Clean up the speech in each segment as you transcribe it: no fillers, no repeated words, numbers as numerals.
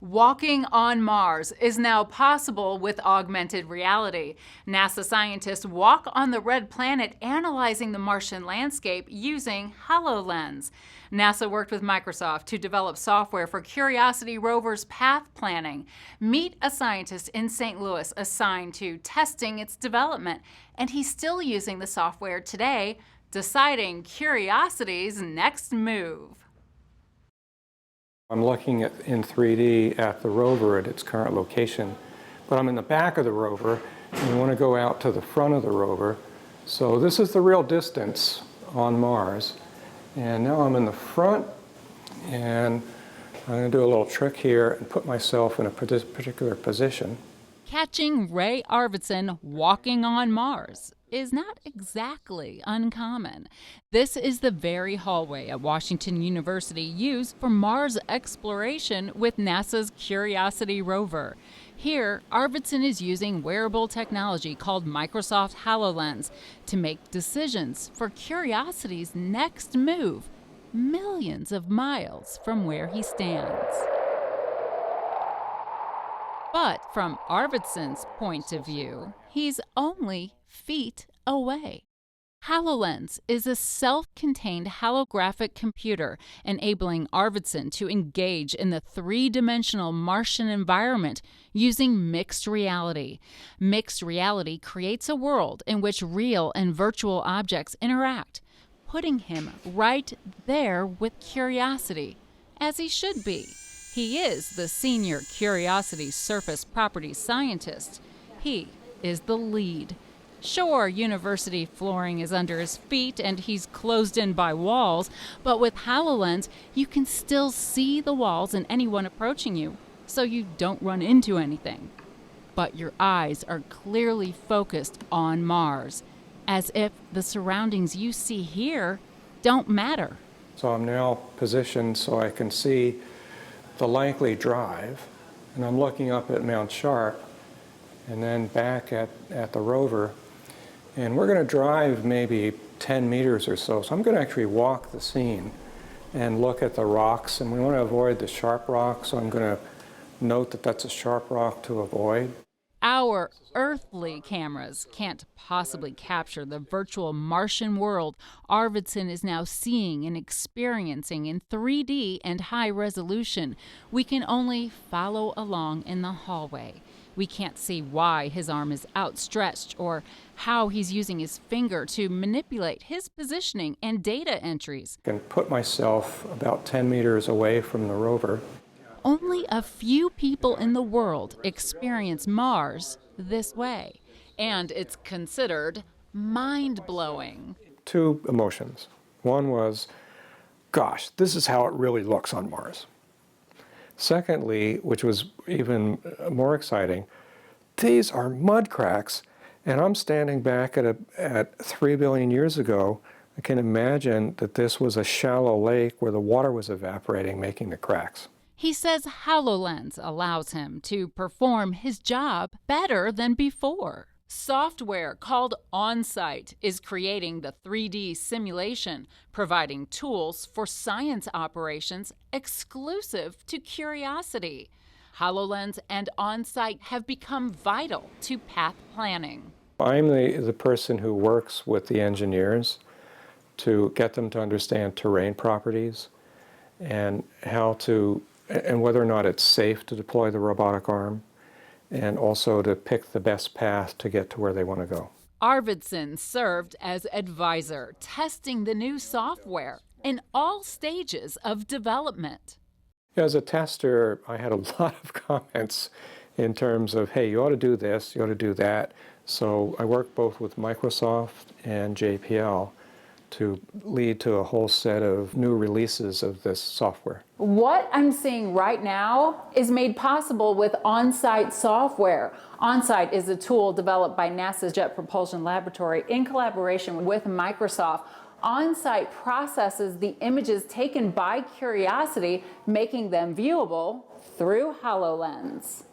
Walking on Mars is now possible with augmented reality. NASA scientists walk on the red planet analyzing the Martian landscape using HoloLens. NASA worked with Microsoft to develop software for Curiosity rover's path planning. Meet a scientist in St. Louis assigned to testing its development, and he's still using the software today, deciding Curiosity's next move. I'm looking in 3D at the rover at its current location, but I'm in the back of the rover and we want to go out to the front of the rover. So this is the real distance on Mars. And now I'm in the front, and I'm going to do a little trick here and put myself in a particular position. Catching Ray Arvidson walking on Mars is not exactly uncommon. This is the very hallway at Washington University used for Mars exploration with NASA's Curiosity rover. Here, Arvidson is using wearable technology called Microsoft HoloLens to make decisions for Curiosity's next move, millions of miles from where he stands. But from Arvidson's point of view, he's only feet away. HoloLens is a self-contained holographic computer enabling Arvidson to engage in the three-dimensional Martian environment using mixed reality. Mixed reality creates a world in which real and virtual objects interact, putting him right there with Curiosity, as he should be. He is the senior Curiosity surface property scientist. He is the lead. Sure, university flooring is under his feet and he's closed in by walls, but with HoloLens, you can still see the walls and anyone approaching you, so you don't run into anything. But your eyes are clearly focused on Mars, as if the surroundings you see here don't matter. So I'm now positioned so I can see the Langley Drive, and I'm looking up at Mount Sharp and then back at the rover. And we're going to drive maybe 10 meters or so. So I'm going to actually walk the scene and look at the rocks. And we want to avoid the sharp rock, so I'm going to note that that's a sharp rock to avoid. Our earthly cameras can't possibly capture the virtual Martian world Arvidson is now seeing and experiencing in 3D and high resolution. We can only follow along in the hallway. We can't see why his arm is outstretched or how he's using his finger to manipulate his positioning and data entries. I can put myself about 10 meters away from the rover. Only a few people in the world experience Mars this way, and it's considered mind-blowing. Two emotions. One was, gosh, this is how it really looks on Mars. Secondly, which was even more exciting, these are mud cracks, and I'm standing back at 3 billion years ago. I can imagine that this was a shallow lake where the water was evaporating, making the cracks. He says HoloLens allows him to perform his job better than before. Software called OnSight is creating the 3D simulation, providing tools for science operations exclusive to Curiosity. HoloLens and OnSight have become vital to path planning. I'm the person who works with the engineers to get them to understand terrain properties and and whether or not it's safe to deploy the robotic arm, and also to pick the best path to get to where they want to go. Arvidson served as advisor, testing the new software in all stages of development. As a tester, I had a lot of comments in terms of, hey, you ought to do this, you ought to do that. So I worked both with Microsoft and JPL to lead to a whole set of new releases of this software. What I'm seeing right now is made possible with OnSight software. OnSight is a tool developed by NASA's Jet Propulsion Laboratory in collaboration with Microsoft. OnSight processes the images taken by Curiosity, making them viewable through HoloLens.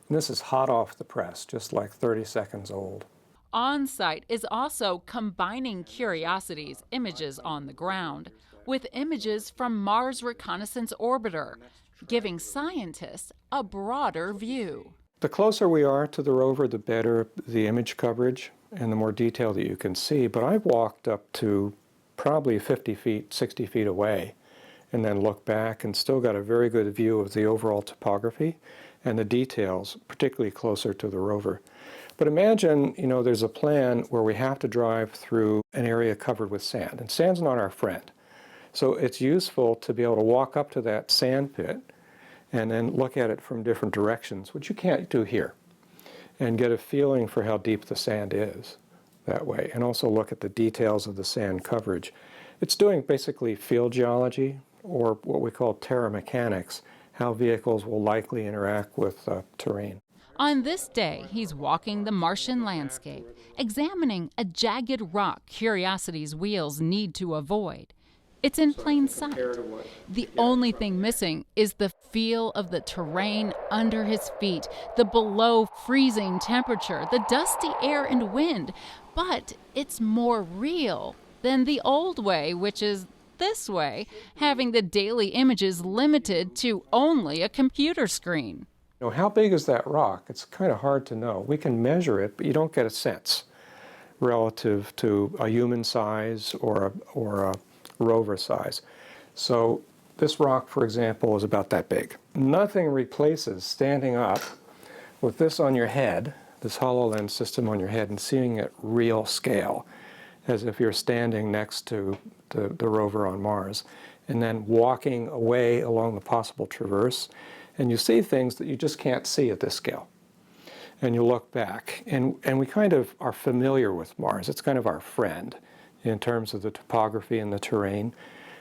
And this is hot off the press, just like 30 seconds old. OnSight is also combining Curiosity's images on the ground with images from Mars Reconnaissance Orbiter. giving scientists a broader view. The closer we are to the rover, the better the image coverage and the more detail that you can see. But I've walked up to probably 50 feet, 60 feet away, and then looked back and still got a very good view of the overall topography and the details, particularly closer to the rover. But imagine, there's a plan where we have to drive through an area covered with sand, and sand's not our friend. So it's useful to be able to walk up to that sand pit and then look at it from different directions, which you can't do here, and get a feeling for how deep the sand is that way, and also look at the details of the sand coverage. It's doing basically field geology, or what we call terra mechanics, how vehicles will likely interact with terrain. On this day, he's walking the Martian landscape, examining a jagged rock Curiosity's wheels need to avoid. It's in plain sight. The only thing missing is the feel of the terrain under his feet, the below freezing temperature, the dusty air and wind. But it's more real than the old way, which is this way, having the daily images limited to only a computer screen. How big is that rock? It's kind of hard to know. We can measure it, but you don't get a sense relative to a human size or a rover size. So this rock, for example, is about that big. Nothing replaces standing up with this on your head, this HoloLens system on your head, and seeing it real scale, as if you're standing next to the rover on Mars, and then walking away along the possible traverse, and you see things that you just can't see at this scale. And you look back, and we kind of are familiar with Mars. It's kind of our friend in terms of the topography and the terrain.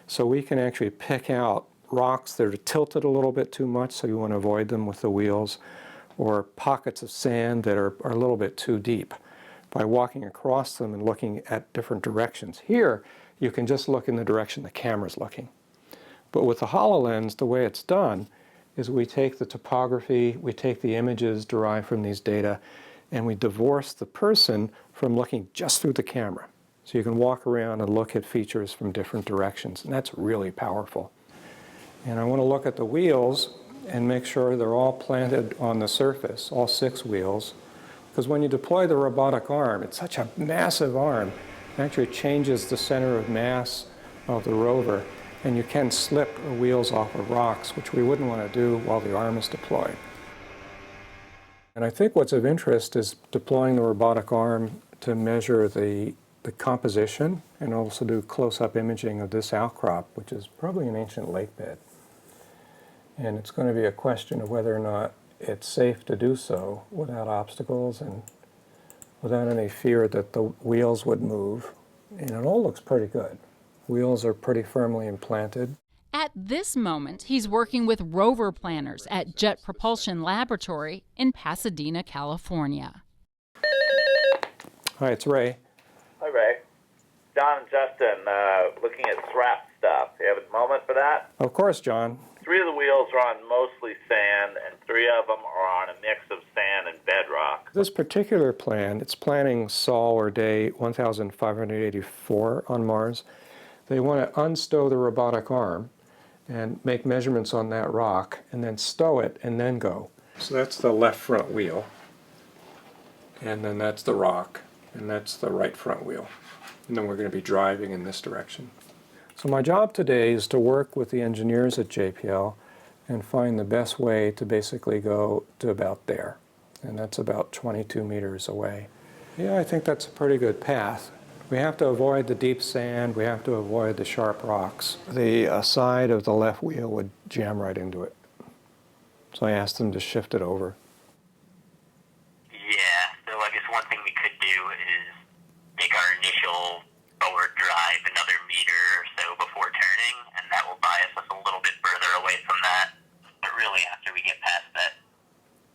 So we can actually pick out rocks that are tilted a little bit too much, so you want to avoid them with the wheels, or pockets of sand that are a little bit too deep, by walking across them and looking at different directions. Here, you can just look in the direction the camera's looking. But with the HoloLens, the way it's done is we take the topography, we take the images derived from these data, and we divorce the person from looking just through the camera. So you can walk around and look at features from different directions, and that's really powerful. And I want to look at the wheels and make sure they're all planted on the surface, all 6 wheels, because when you deploy the robotic arm, it's such a massive arm, it actually changes the center of mass of the rover, and you can slip the wheels off of rocks, which we wouldn't want to do while the arm is deployed. And I think what's of interest is deploying the robotic arm to measure the composition and also do close-up imaging of this outcrop, which is probably an ancient lake bed. And it's going to be a question of whether or not it's safe to do so without obstacles and without any fear that the wheels would move. And it all looks pretty good. Wheels are pretty firmly implanted. At this moment, he's working with rover planners at Jet Propulsion Laboratory in Pasadena, California. Hi, it's Ray. Hi, Ray. John and Justin, looking at SRAP stuff. You have a moment for that? Of course, John. 3 of the wheels are on mostly sand, and 3 of them are on a mix of sand and bedrock. This particular plan, it's planning Sol or day 1584 on Mars. They want to unstow the robotic arm and make measurements on that rock, and then stow it and then go. So that's the left front wheel, and then that's the rock, and that's the right front wheel. And then we're going to be driving in this direction. So my job today is to work with the engineers at JPL and find the best way to basically go to about there. And that's about 22 meters away. Yeah, I think that's a pretty good path. We have to avoid the deep sand, we have to avoid the sharp rocks. The side of the left wheel would jam right into it. So I asked them to shift it over. Yeah, so I guess one thing we could do is make our initial forward drive another meter or so before turning, and that will bias us a little bit further away from that. But really, after we get past that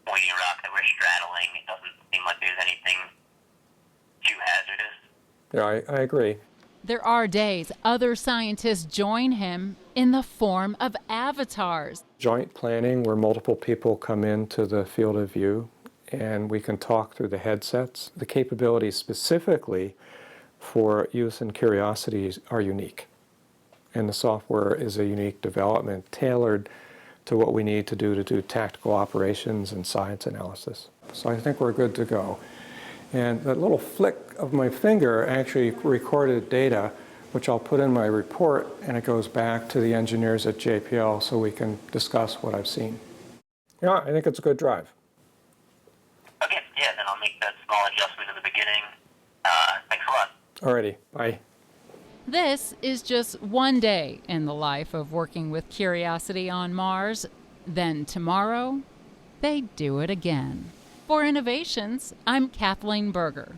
pointy rock that we're straddling, it doesn't seem like there's anything too hazardous. Yeah, I agree. There are days other scientists join him in the form of avatars. Joint planning where multiple people come into the field of view and we can talk through the headsets. The capabilities specifically for use in Curiosity are unique. And the software is a unique development tailored to what we need to do tactical operations and science analysis. So I think we're good to go. And that little flick of my finger actually recorded data, which I'll put in my report, and it goes back to the engineers at JPL so we can discuss what I've seen. Yeah, I think it's a good drive. Okay, yeah, then I'll make that small adjustment in the beginning. Thanks a lot. Alrighty, bye. This is just one day in the life of working with Curiosity on Mars. Then tomorrow, they do it again. For Innovations, I'm Kathleen Berger.